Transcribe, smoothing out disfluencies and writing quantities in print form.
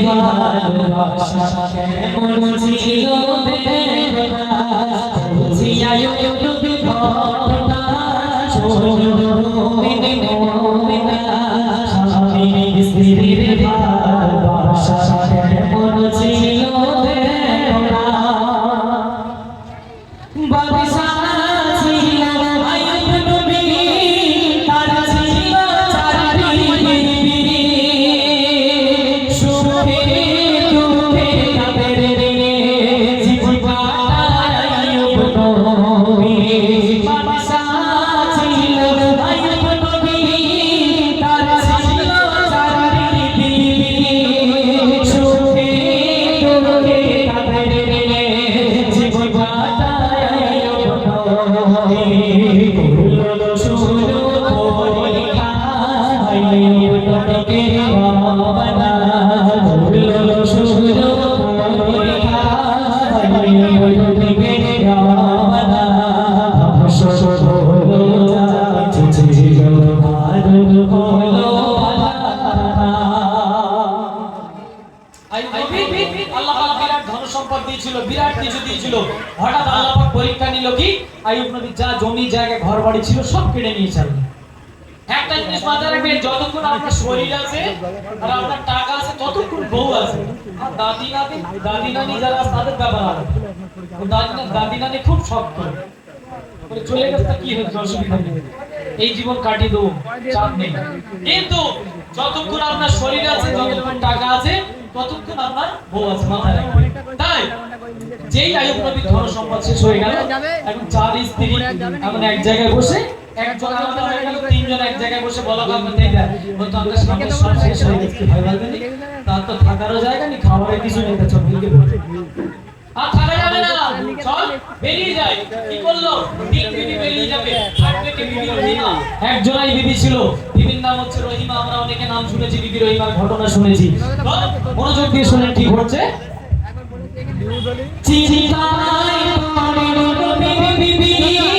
ভালোবাসা কেমন ছিল দেখনা বুঝিয়া ইউটিউবে ঘটনা শোনো মুমিনে মুমিনা স্বামী স্ত্রীর ভালোবাসা কেমন ছিল দেখনা বাদশা ছিল আইয়ুব নবী তার ছিল চারি সুখে দুঃখে তাদের রে জীবন কাটায় আইয়ুব নবী বাদশা ছিল আইয়ুব নবী তার ছিল চারি সুখে দুঃখে তাদের রে জীবন কাটায় আইয়ুব নবী কুল শুরু পরীক্ষা আইয়ুব নবীকে বানা কুল শুরু পরীক্ষা আইয়ুব নবীকে বানা শত হলো যা ছিল ভালো হলো আল্লাহ পাক বিরাট ধন সম্পদ দিয়েছিল, বিরাট কিছু দিয়েছিল। হঠাৎ আল্লাহ পাক পরীক্ষা নিল কি আইয়ুব নবীর যা জমি জায়গা ঘর বাড়ি ছিল সব কেড়ে নিয়েছিল। একটা জিনিস মাথায় রাখবেন, যতক্ষণ আপনার শরীর আছে আর আপনার টাকা আছে ততক্ষণ বউ আছে। আর দাদি নানি যারা আছে তাদের ব্যাপার আলাদা। দাদি নানি খুব শক্ত করে চলে গেছে, কি হয়েছে অসুবিধা নেই, এই জীবন কাটিয়ে দেবো, চাপ নেই। কিন্তু যতক্ষণ আপনার শরীর আছে, যতক্ষণ টাকা আছে ততক্ষণ আপনার বউ আছে, মাথায় রাখবেন। তাই যেই আইয়ুব নবীর ধন সম্পদ শেষ হয়ে গেল, এখন চার স্ত্রী এখন এক জায়গায় বসে, একজন আলাদা হয়ে গেল, তিনজন এক জায়গায় বসে বলা কাউকে দেয় না, বলতো আমরা সামনে সব শেষ হয়ে গেছে, ভয় লাগবে না, তার তো থাকারও জায়গা নেই, খাবারের কিছু নেই, চল দিকে বসে আর থাকা যাবে না, চল বেরিয়ে যাই। কি করলো? তিন বিবি বেরিয়ে যাবে, থাকবে কে? বিবি রহিমা। একজনই বিবি ছিল, বিবির নাম হচ্ছে রহিমা। আমরা অনেকে নাম শুনেছি, বিবি রহিমার ঘটনা শুনেছি। মনোযোগ দিয়ে শুনে ঠিক হচ্ছে। চিন্তায়